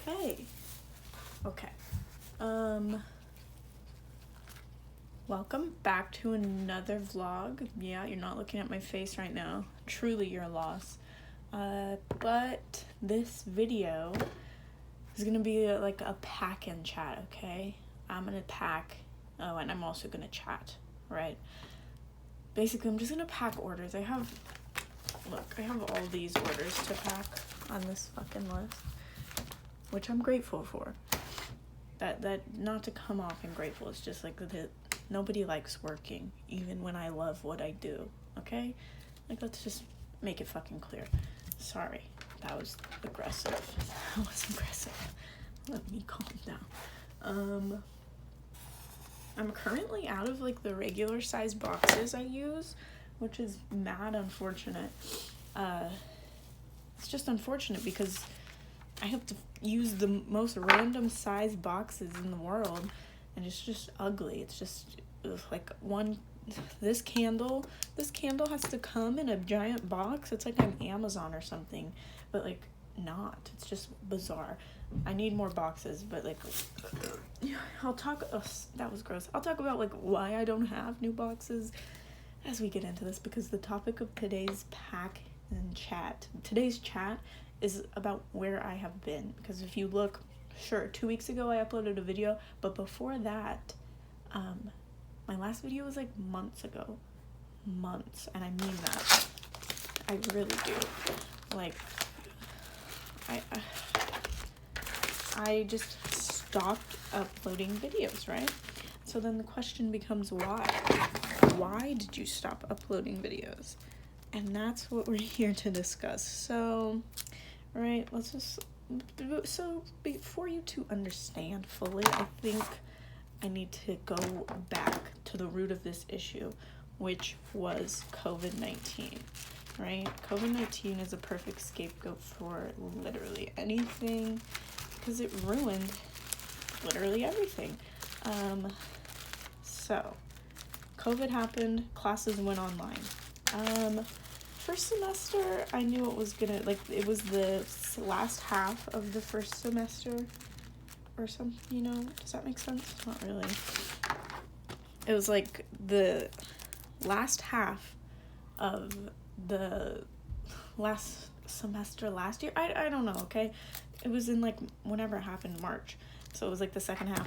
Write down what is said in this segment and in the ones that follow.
Okay. Welcome back to another vlog. Yeah, you're not looking at my face right now. Truly your loss. But this video is gonna be like a pack and chat, okay? I'm gonna pack, and I'm also gonna chat, right? Basically, I'm just gonna pack orders. I have all these orders to pack on this fucking list, which I'm grateful for. That not to come off ungrateful, it's just like that nobody likes working, even when I love what I do, okay? Like, let's just make it fucking clear. Sorry, that was aggressive. Let me calm down. I'm currently out of like the regular size boxes I use, which is mad unfortunate. It's just unfortunate because I have to use the most random size boxes in the world, and it's just ugly. It's just like this candle has to come in a giant box. It's like on Amazon or something, but like not. It's just bizarre. I need more boxes, but like that was gross. I'll talk about like why I don't have new boxes as we get into this, because the topic of today's today's chat is about where I have been. Because if you look, sure, 2 weeks ago I uploaded a video, but before that, my last video was like months ago. Months, and I mean that. I really do. Like, I just stopped uploading videos, right? So then the question becomes why? Why did you stop uploading videos? And that's what we're here to discuss. So, right, before you to understand fully, I think I need to go back to the root of this issue, which was COVID-19, right? COVID-19 is a perfect scapegoat for literally anything, because it ruined literally everything. So, COVID happened, classes went online. First semester, I knew it was it was the last half of the first semester or something, does that make sense? Not really. It was like the last half of the last semester last year. I don't know, okay? It was in like whenever it happened, March. So it was like the second half of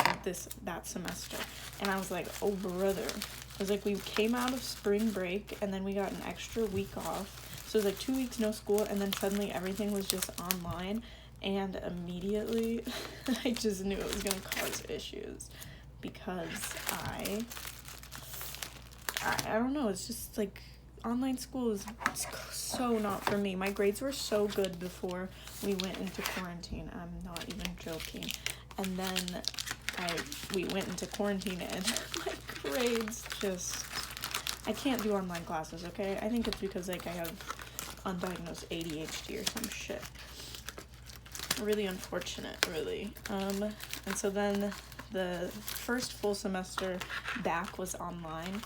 that semester. And I was like, oh brother. It was like we came out of spring break and then we got an extra week off. So it was like 2 weeks no school, and then suddenly everything was just online. And immediately I just knew it was going to cause issues, because I don't know, it's just like online school is so not for me. My grades were so good before we went into quarantine. I'm not even joking. And then we went into quarantine and my grades I can't do online classes, okay? I think it's because like I have undiagnosed ADHD or some shit. Really unfortunate, really. And so then the first full semester back was online.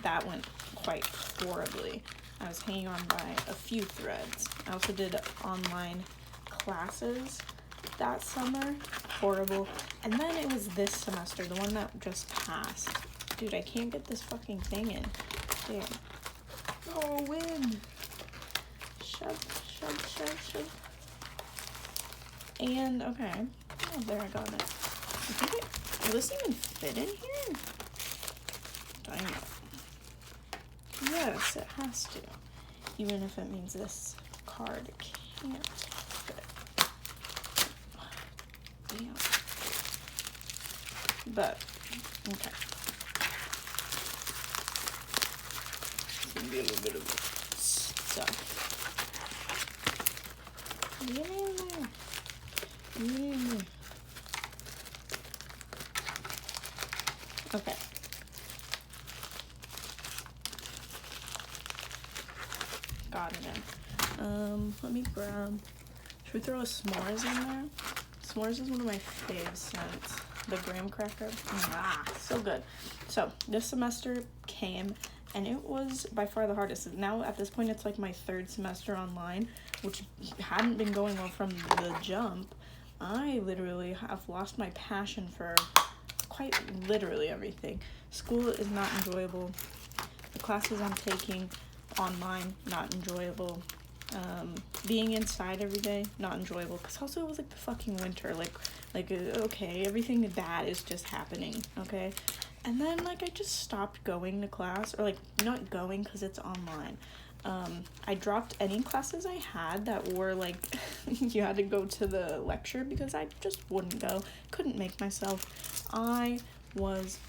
That went quite horribly. I was hanging on by a few threads. I also did online classes that summer. Horrible. And then it was this semester, the one that just passed. Dude, I can't get this fucking thing in. Damn. Oh, wind. Shove. And, okay. Oh, there, I got it. Will this even fit in here? Dang it. Yes, it has to. Even if it means this card can't fit. Damn. But, okay. It's gonna be a little bit of stuff. Get in there. Okay. Got it in. Let me grab. Should we throw a s'mores in there? S'mores is one of my fave scents. The graham cracker. So good. So this semester came, and it was by far the hardest. Now at this point it's like my third semester online, which hadn't been going well from the jump. I literally have lost my passion for quite literally everything. School is not enjoyable. The classes I'm taking online, not enjoyable. Being inside every day, not enjoyable, because also it was like the fucking winter, okay, everything bad is just happening, okay? And then like I just stopped going to class, or like not going because it's online. I dropped any classes I had that were like you had to go to the lecture, because I just wouldn't go, couldn't make myself. I was,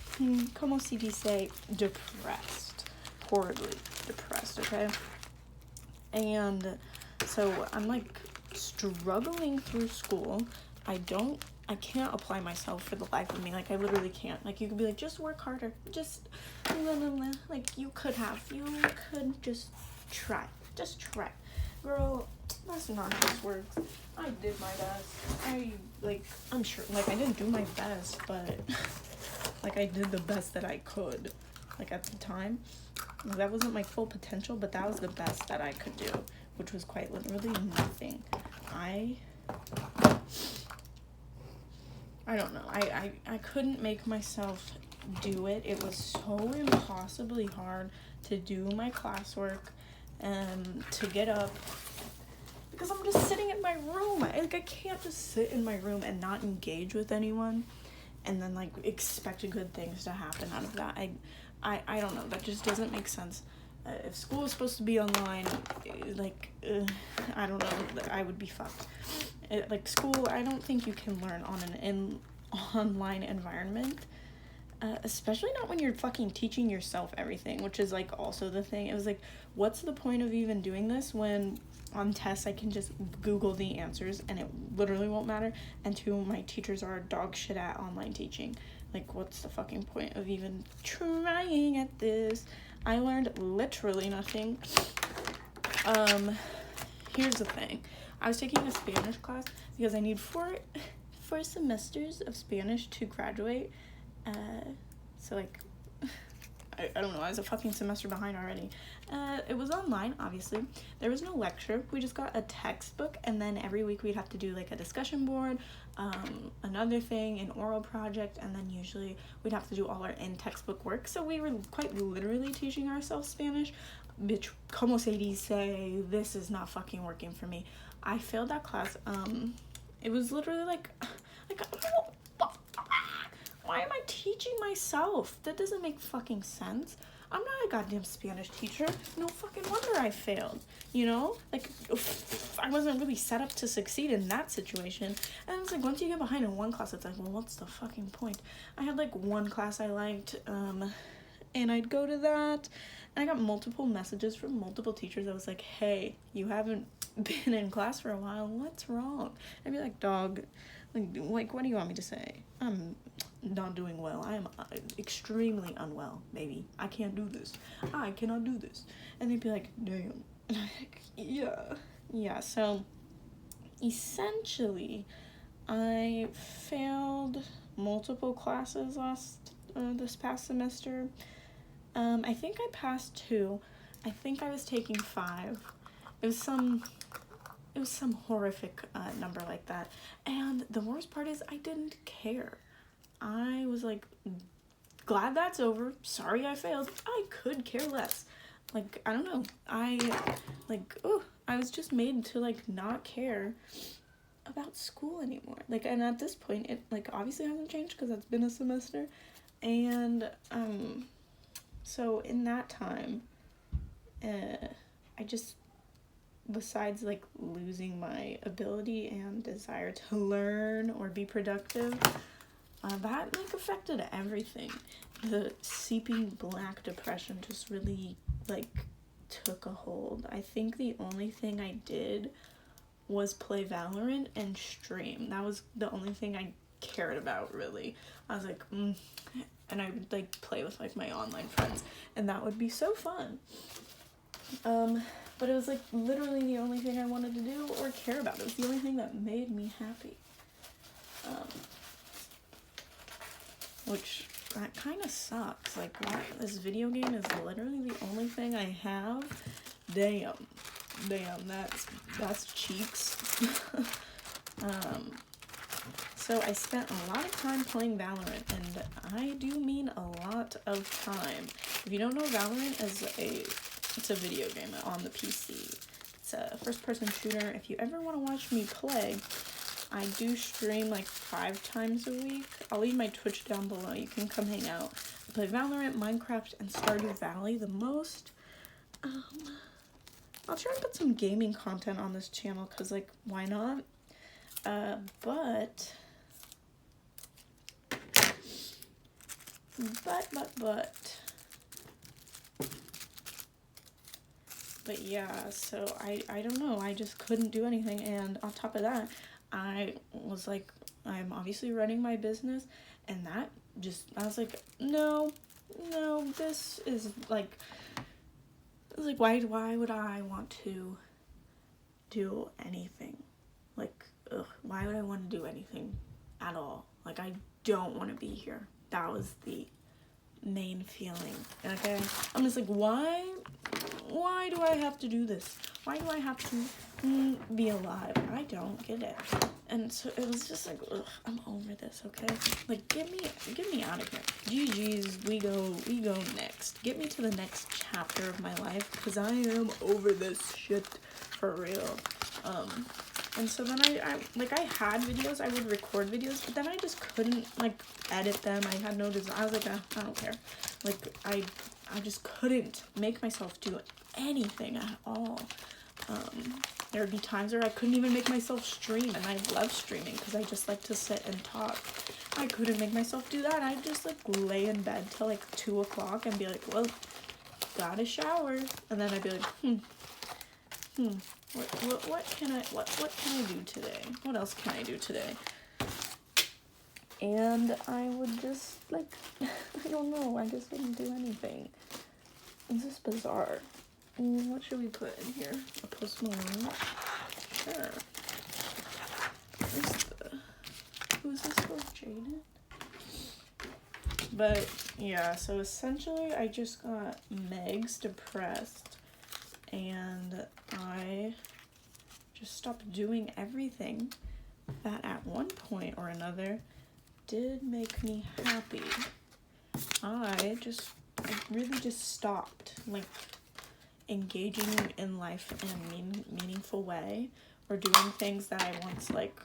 como se dice, depressed, horribly depressed, okay? And so I'm like struggling through school. I can't apply myself for the life of me. Like I literally can't. Like you could be like, just work harder. Just blah, blah, blah. Like you could just try. Just try. Girl, that's not how this works. I did my best. I'm sure, like I didn't do my best, but like I did the best that I could. Like at the time. That wasn't my full potential, but that was the best that I could do, which was quite literally nothing. I don't know. I couldn't make myself do it. It was so impossibly hard to do my classwork and to get up, because I'm just sitting in my room. I can't just sit in my room and not engage with anyone and then like expect good things to happen out of that. I don't know, that just doesn't make sense. If school is supposed to be online, I don't know, I would be fucked. School, I don't think you can learn on an online environment, especially not when you're fucking teaching yourself everything, which is like also the thing. It was like, what's the point of even doing this when on tests I can just Google the answers and it literally won't matter, and two, my teachers are dog shit at online teaching. Like, what's the fucking point of even trying at this? I learned literally nothing. Here's the thing. I was taking a Spanish class because I need four semesters of Spanish to graduate. So, like, I don't know, I was a fucking semester behind already. It was online, obviously. There was no lecture. We just got a textbook, and then every week we'd have to do, like, a discussion board, another thing, an oral project, and then usually we'd have to do all our in-textbook work. So we were quite literally teaching ourselves Spanish. Bitch, como se dice, this is not fucking working for me. I failed that class. It was literally like I don't know, why am I teaching myself? That doesn't make fucking sense. I'm not a goddamn Spanish teacher. No fucking wonder I failed, you know? Like, I wasn't really set up to succeed in that situation. And it's like, once you get behind in one class, it's like, well, what's the fucking point? I had, like, one class I liked, and I'd go to that, and I got multiple messages from multiple teachers. I was like, hey, you haven't been in class for a while. What's wrong? I'd be like, dog, like, what do you want me to say? I'm not doing well. I am extremely unwell, baby. I can't do this. I cannot do this. And they'd be like, damn. And I'm like, yeah. So essentially, I failed multiple classes this past semester. I think I passed 2. I think I was taking 5. It was some horrific number like that. And the worst part is I didn't care. I was like, glad that's over. Sorry I failed. I could care less. Like, I don't know. I was just made to, like, not care about school anymore. Like, and at this point, it, like, obviously hasn't changed because it's been a semester. And, so in that time, I just, besides, like, losing my ability and desire to learn or be productive, that, like, affected everything. The seeping black depression just really, like, took a hold. I think the only thing I did was play Valorant and stream. That was the only thing I cared about, really. I was like, and I would, like, play with, like, my online friends, and that would be so fun. But it was, like, literally the only thing I wanted to do or care about. It was the only thing that made me happy. Which, that kind of sucks. Like, what? This video game is literally the only thing I have. Damn, that's cheeks. So I spent a lot of time playing Valorant, and I do mean a lot of time. If you don't know, Valorant is it's a video game on the PC. It's a first-person shooter. If you ever want to watch me play, I do stream like 5 times a week. I'll leave my Twitch down below. You can come hang out. I play Valorant, Minecraft, and Stardew Valley the most. I'll try and put some gaming content on this channel because, like, why not? But yeah, so I don't know, I just couldn't do anything, and on top of that, I was like, I'm obviously running my business, and that just, I was like, no, this is like, why would I want to do anything? Like, ugh, why would I want to do anything at all? Like, I don't want to be here. That was the main feeling, okay? I'm just like, why do I have to do this? Why do I have to be alive? I don't get it. And so it was just like, ugh, I'm over this, okay? Like, get me out of here. GG's, we go next. Get me to the next chapter of my life, because I am over this shit for real. And so then I had videos, I would record videos, but then I just couldn't, like, edit them. I had no desire. I was like, I don't care. Like, I just couldn't make myself do anything at all. There would be times where I couldn't even make myself stream, and I love streaming because I just like to sit and talk. I couldn't make myself do that. I'd just, like, lay in bed till, like, 2 o'clock and be like, well, gotta shower. And then I'd be like, what can I do today? What else can I do today? And I would just, like, I don't know, I just wouldn't do anything. It's just bizarre. What should we put in here? A Post Malone? Sure. Who's this for? Jaden? But, yeah, so essentially I just got Megs depressed, and I just stopped doing everything that at one point or another did make me happy. I really just stopped, like, engaging in life in a meaningful way, or doing things that I once, like,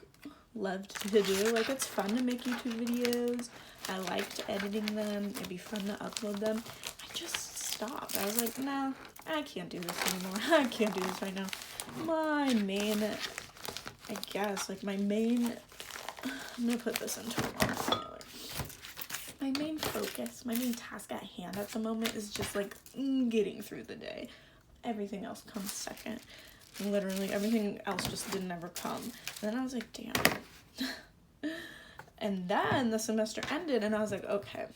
loved to do. Like, it's fun to make YouTube videos. I liked editing them. It'd be fun to upload them. I just stopped. I was like, nah, I can't do this anymore. I can't do this right now. My main, I guess, like, I'm gonna put this into a box anyway. My main focus, my main task at hand at the moment is just, like, getting through the day. Everything else comes second. Literally, everything else just didn't ever come. And then I was like, damn. And then the semester ended, and I was like, okay,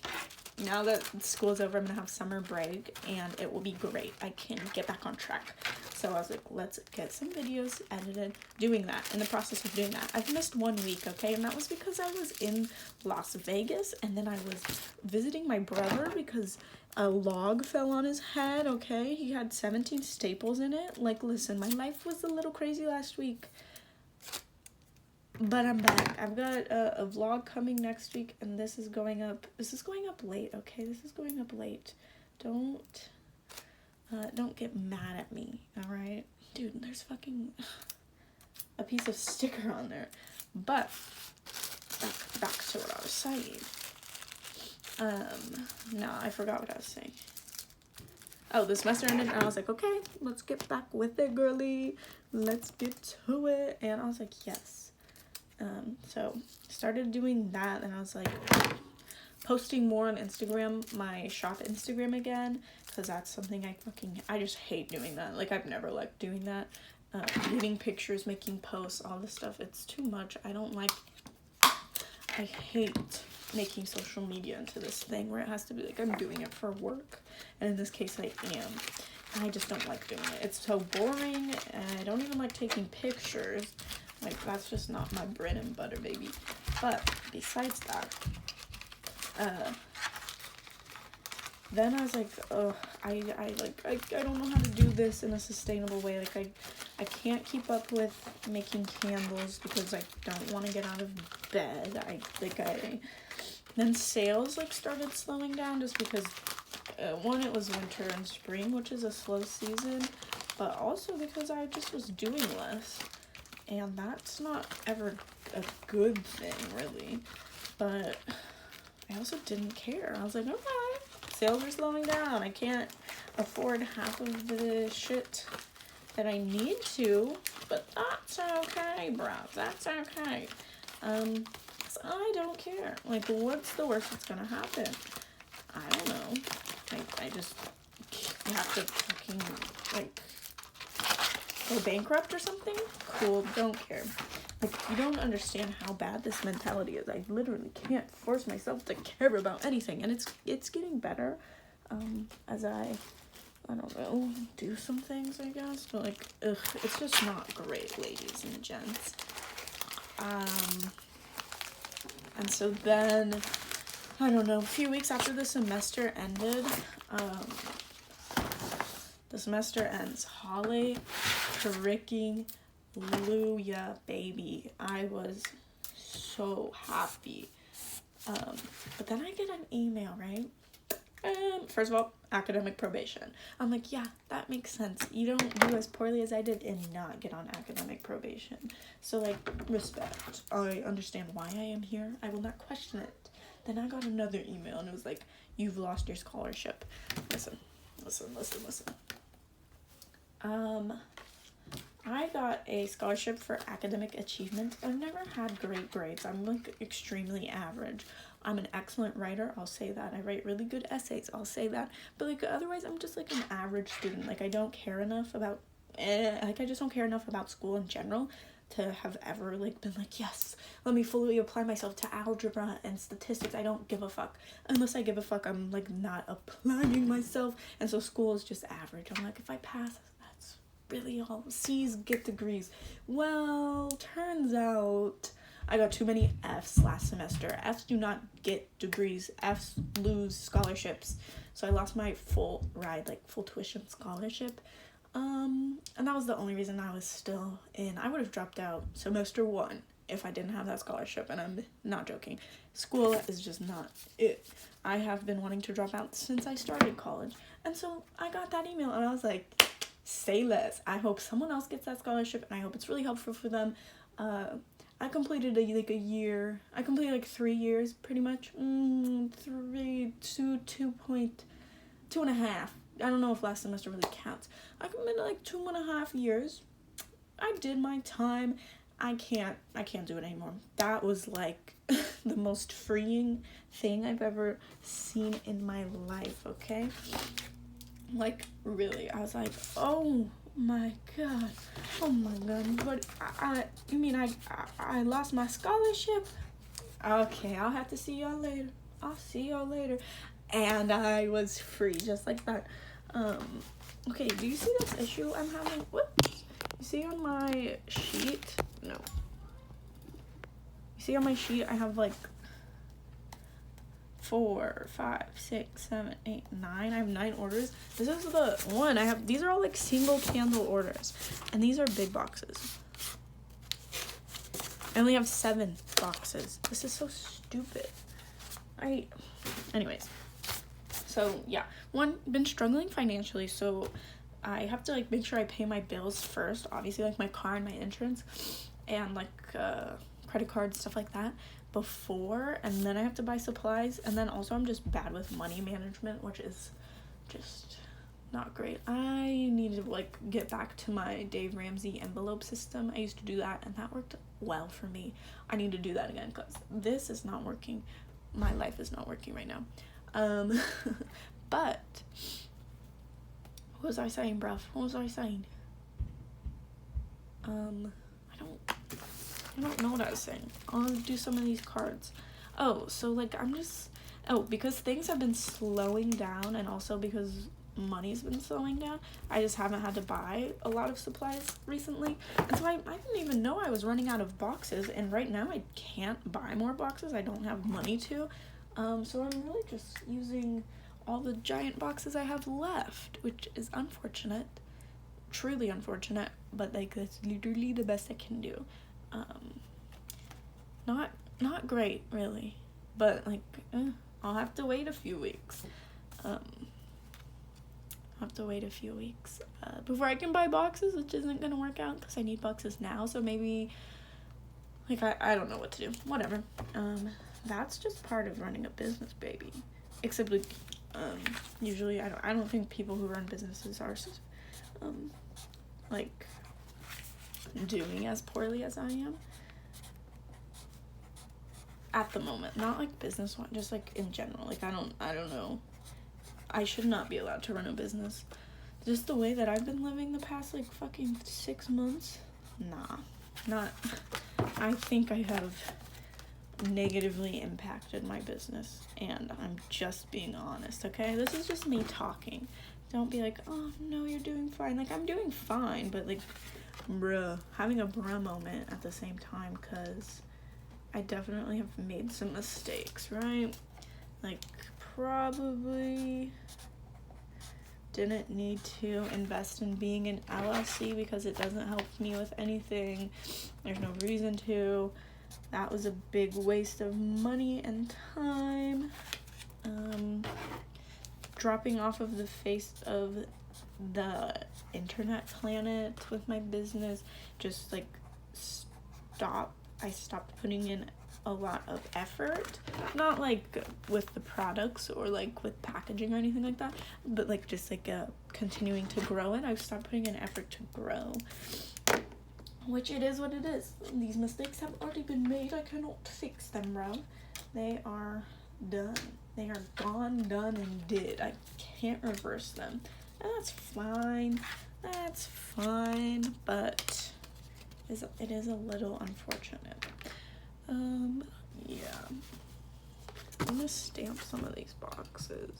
now that school's over, I'm gonna have summer break, and it will be great. I can get back on track. So I was like, let's get some videos edited, in the process of doing that. I've missed 1 week, okay? And that was because I was in Las Vegas, and then I was visiting my brother because a log fell on his head, okay? He had 17 staples in it. Like, listen, my life was a little crazy last week, but I'm back. I've got a vlog coming next week, and this is going up late, okay? This is going up late. Don't get mad at me, all right? Dude, there's fucking a piece of sticker on there. But back to what I was saying. No, I forgot what I was saying. Oh, the semester ended, and I was like, okay, let's get back with it, girly. Let's get to it. And I was like, yes. So started doing that, and I was like posting more on Instagram, my shop Instagram again, because that's something I just hate doing that. Like, I've never liked doing that. Leaving pictures, making posts, all this stuff, it's too much. I hate making social media into this thing where it has to be like I'm doing it for work, and in this case I am. I just don't like doing it. It's so boring, and I don't even like taking pictures. Like, that's just not my bread and butter, baby. But besides that, then I was like, ugh, I don't know how to do this in a sustainable way. Like, I can't keep up with making candles because I don't want to get out of bed. Then sales, like, started slowing down just because, one, it was winter and spring, which is a slow season, but also because I just was doing less, and that's not ever a good thing, really. But I also didn't care. I was like, okay, sales are slowing down. I can't afford half of the shit that I need to, but that's okay, bro. That's okay. So I don't care. Like, what's the worst that's gonna happen? I don't know. I just have to fucking, like, go bankrupt or something? Cool, don't care. Like, you don't understand how bad this mentality is. I literally can't force myself to care about anything, and it's getting better, as I don't know, do some things, I guess, but, like, ugh, it's just not great, ladies and gents. And so then, I don't know, a few weeks after the semester ended, the semester ends. Holly freaking hallelujah, baby. I was so happy. But then I get an email, right? First of all, academic probation. I'm like, yeah, that makes sense. You don't do as poorly as I did and not get on academic probation. So, like, respect. I understand why I am here. I will not question it. Then I got another email and it was like, you've lost your scholarship. Listen. I got a scholarship for academic achievement. I've never had great grades. I'm, like, extremely average. I'm an excellent writer, I'll say that. I write really good essays, I'll say that. But, like, otherwise, I'm just, like, an average student. Like, I don't care enough about, I just don't care enough about school in general to have ever, like, been like, yes, let me fully apply myself to algebra and statistics. I don't give a fuck. Unless I give a fuck, I'm, like, not applying myself. And so school is just average. I'm like, if I pass, that's really all. C's get degrees. Well, turns out I got too many F's last semester. F's do not get degrees. F's lose scholarships. So I lost my full ride, like, full tuition scholarship. And that was the only reason I was still in. I would have dropped out semester 1 if I didn't have that scholarship, and I'm not joking. School is just not it. I have been wanting to drop out since I started college. And so I got that email, and I was like, say less. I hope someone else gets that scholarship, and I hope it's really helpful for them. I completed a year. I completed, like, 3 years, pretty much. 2.5. I don't know if last semester really counts. I committed, like, 2.5 years. I did my time. I can't do it anymore. That was, like, the most freeing thing I've ever seen in my life, okay? Like, really, I was like, oh my god, but you mean I lost my scholarship? Okay, I'll have to see y'all later. I'll see y'all later. And I was free, just like that. Okay, do you see this issue I'm having? Whoops. You see on my sheet? No. You see on my sheet, I have, like, 4, 5, 6, 7, 8, 9. I have 9 orders. This is the one I have. These are all, like, single candle orders, and these are big boxes. I only have 7 boxes. This is so stupid. Anyways. So, yeah. One, been struggling financially, so I have to, like, make sure I pay my bills first. Obviously, like, my car and my insurance, and, like, credit cards, stuff like that, before, and then I have to buy supplies. And then also I'm just bad with money management, which is just not great. I need to, like, get back to my Dave Ramsey envelope system. I used to do that, and that worked well for me. I need to do that again, because this is not working. My life is not working right now. But what was I saying, bruv? What was I saying? I don't know what I was saying. I'll do some of these cards. Oh, so, like, because things have been slowing down, and also because money's been slowing down, I just haven't had to buy a lot of supplies recently. And so I didn't even know I was running out of boxes, and right now I can't buy more boxes. I don't have money to. So I'm really just using all the giant boxes I have left, which is unfortunate, truly unfortunate, but like that's literally the best I can do. Not great, really, but like I'll have to wait a few weeks. Before I can buy boxes, which isn't gonna work out because I need boxes now. So maybe, like, I don't know what to do. Whatever. That's just part of running a business, baby. Except like, usually I don't think people who run businesses are, like, doing as poorly as I am. At the moment, not like business one, just like in general. Like I don't know. I should not be allowed to run a business. Just the way that I've been living the past like fucking 6 months. Not. I think I have negatively impacted my business, and I'm just being honest, okay? This is just me talking. Don't be like, oh no, you're doing fine. Like I'm doing fine, but like, having a bruh moment at the same time, because I definitely have made some mistakes, right? Like, probably didn't need to invest in being an LLC because it doesn't help me with anything. There's no reason to. That was a big waste of money and time. Dropping off of the face of the internet planet with my business, just like I stopped putting in a lot of effort, not like with the products or like with packaging or anything like that, but like just like continuing to grow it. I've stopped putting in effort to grow, which it is what it is. These mistakes have already been made. I cannot fix them, bro. They are done. They are gone, done, and did. I can't reverse them, and that's fine. But it is a little unfortunate. Yeah. I'm gonna stamp some of these boxes.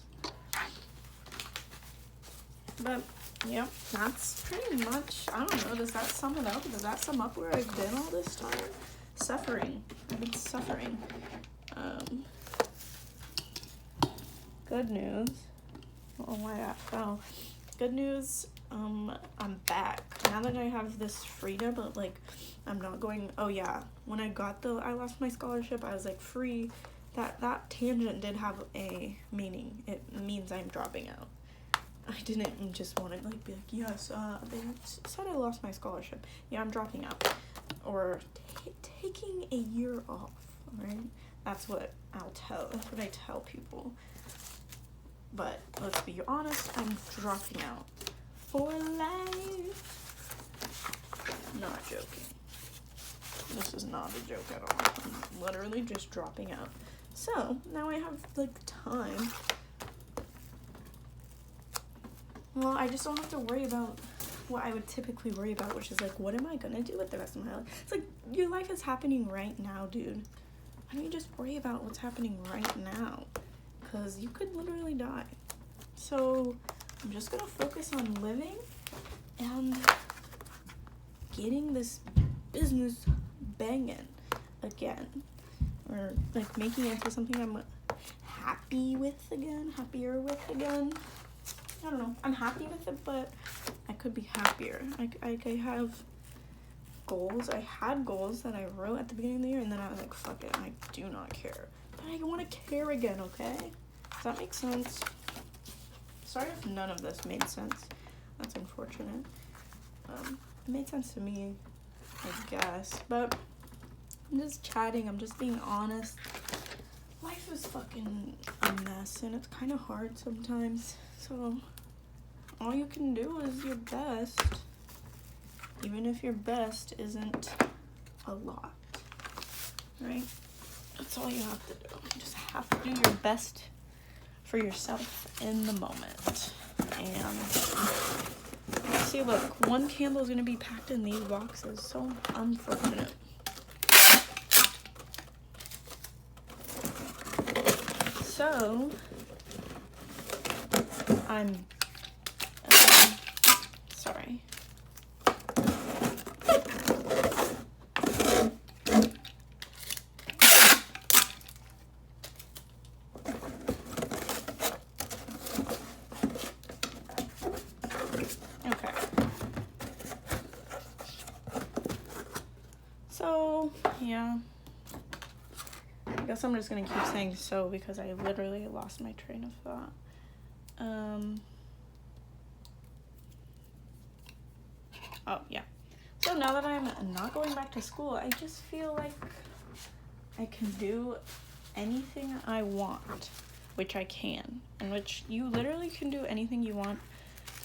But, yep, that's pretty much, I don't know, does that sum it up? Does that sum up where I've been all this time? Suffering. I've been suffering. Good news. Oh, why that fell. Good news, I'm back. Now that I have this freedom, but like, I'm not going, oh yeah, when I lost my scholarship, I was like free. That tangent did have a meaning. It means I'm dropping out. I didn't just want to like be like, yes, they said I lost my scholarship. Yeah, I'm dropping out. Or taking a year off, right? That's what I tell people. But let's be honest, I'm dropping out for life. Not joking. This is not a joke at all. I'm literally just dropping out. So now I have like time. Well, I just don't have to worry about what I would typically worry about, which is like, what am I gonna do with the rest of my life? It's like, your life is happening right now, dude. Why don't you just worry about what's happening right now? Because you could literally die. So I'm just gonna focus on living and getting this business banging again, or like making it into something I'm happier with again. I don't know, I'm happy with it, but I could be happier. I have goals. I had goals that I wrote at the beginning of the year, and then I was like, fuck it, I do not care. But I want to care again, okay? Does that make sense? Sorry if none of this made sense. That's unfortunate. It made sense to me, I guess. But I'm just chatting. I'm just being honest. Life is fucking a mess, and it's kind of hard sometimes. So all you can do is your best, even if your best isn't a lot, right? That's all you have to do. You just have to do your best for yourself in the moment. And see, look, one candle is going to be packed in these boxes. So unfortunate. So I'm sorry. So, yeah. I guess I'm just gonna keep saying so because I literally lost my train of thought. Oh, yeah. So now that I'm not going back to school, I just feel like I can do anything I want, which I can, and which you literally can do anything you want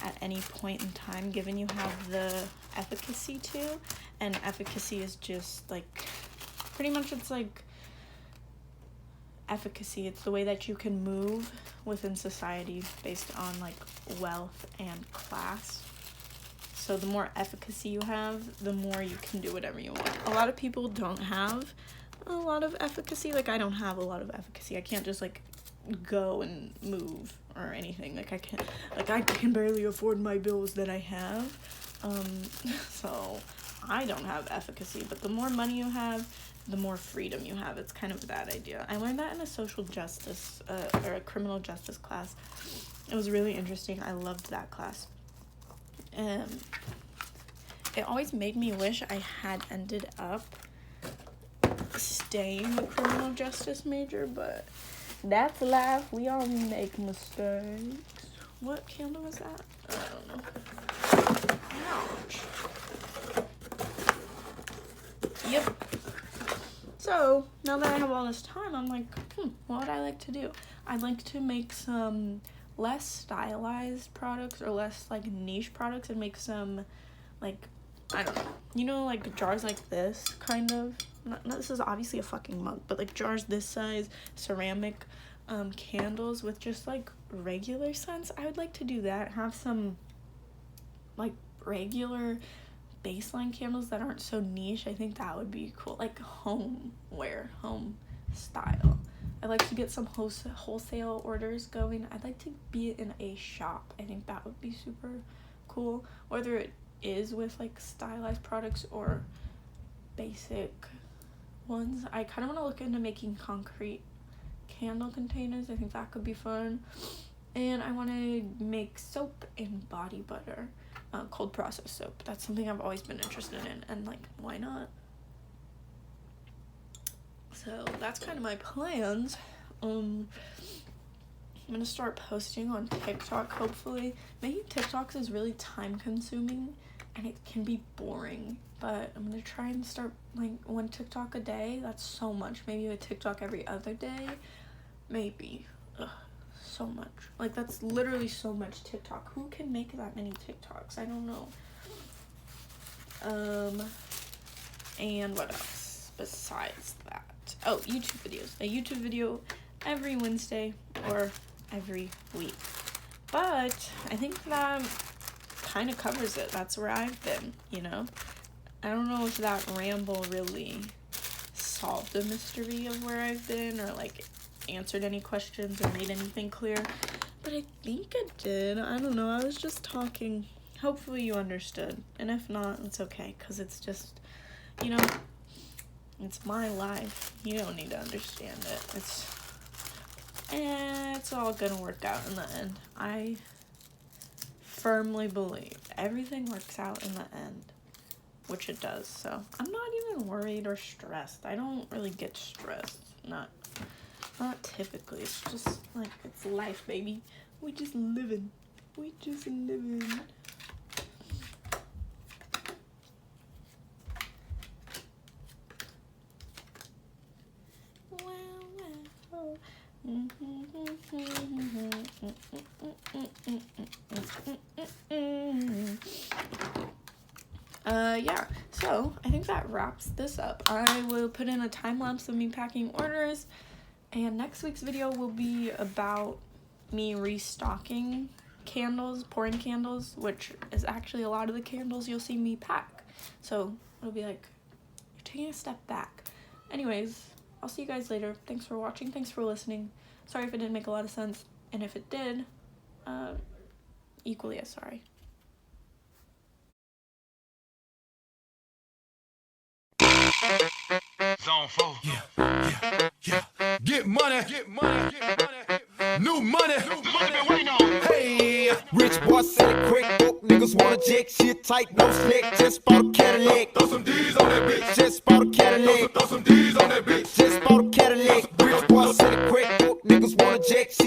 at any point in time, given you have the efficacy to. And efficacy is just like, pretty much it's like efficacy. It's the way that you can move within society based on like wealth and class. So the more efficacy you have, the more you can do whatever you want. A lot of people don't have a lot of efficacy. Like, I don't have a lot of efficacy. I can't just like go and move or anything. Like, I can barely afford my bills that I have. So I don't have efficacy. But the more money you have, the more freedom you have. It's kind of that idea. I learned that in a social justice or a criminal justice class. It was really interesting. I loved that class. It always made me wish I had ended up staying a criminal justice major, but that's life. We all make mistakes. What candle was that? I don't know. Ouch. Yep. So, now that I have all this time, I'm like, what would I like to do? I'd like to make some less stylized products or less like niche products and make some like, I don't know, you know, like jars like this kind of, not this is obviously a fucking mug, but like jars this size, ceramic candles with just like regular scents. I would like to do that, have some like regular baseline candles that aren't so niche. I think that would be cool, like home style. I'd like to get some wholesale orders going. I'd like to be in a shop. I think that would be super cool. Whether it is with like stylized products or basic ones. I kind of want to look into making concrete candle containers. I think that could be fun. And I want to make soap and body butter. Cold processed soap. That's something I've always been interested in. And like, why not? So that's kind of my plans. I'm gonna start posting on TikTok, hopefully. Making TikToks is really time consuming and it can be boring, but I'm gonna try and start like one TikTok a day. That's so much. Maybe a TikTok every other day. Maybe. Ugh, so much. Like, that's literally so much TikTok. Who can make that many TikToks? I don't know. And what else besides that? Oh, YouTube videos. A YouTube video every Wednesday or every week. But I think that kind of covers it. That's where I've been, you know? I don't know if that ramble really solved the mystery of where I've been or like answered any questions or made anything clear, but I think it did. I don't know. I was just talking. Hopefully you understood. And if not, it's okay, because it's just, you know, it's my life. You don't need to understand it. It's all gonna work out in the end. I firmly believe everything works out in the end, which it does. So I'm not even worried or stressed. I don't really get stressed. Not typically. It's just like, it's life, baby. We just living. Yeah, so I think that wraps this up. I will put in a time lapse of me packing orders, and next week's video will be about me restocking candles, pouring candles, which is actually a lot of the candles you'll see me pack. So it'll be like, you're taking a step back. Anyways, I'll see you guys later. Thanks for watching. Thanks for listening. Sorry if it didn't make a lot of sense. And if it did, equally as sorry. Zone 4. Yeah. Get money. New money, hey. Rich boy said quick, niggas wanna jet, shit tight, no slick. Just bought a Cadillac, throw some D's on that bitch. Just bought a Cadillac, throw some D's on that bitch. Just bought a Cadillac. Rich boy said quick, niggas wanna jet, shit.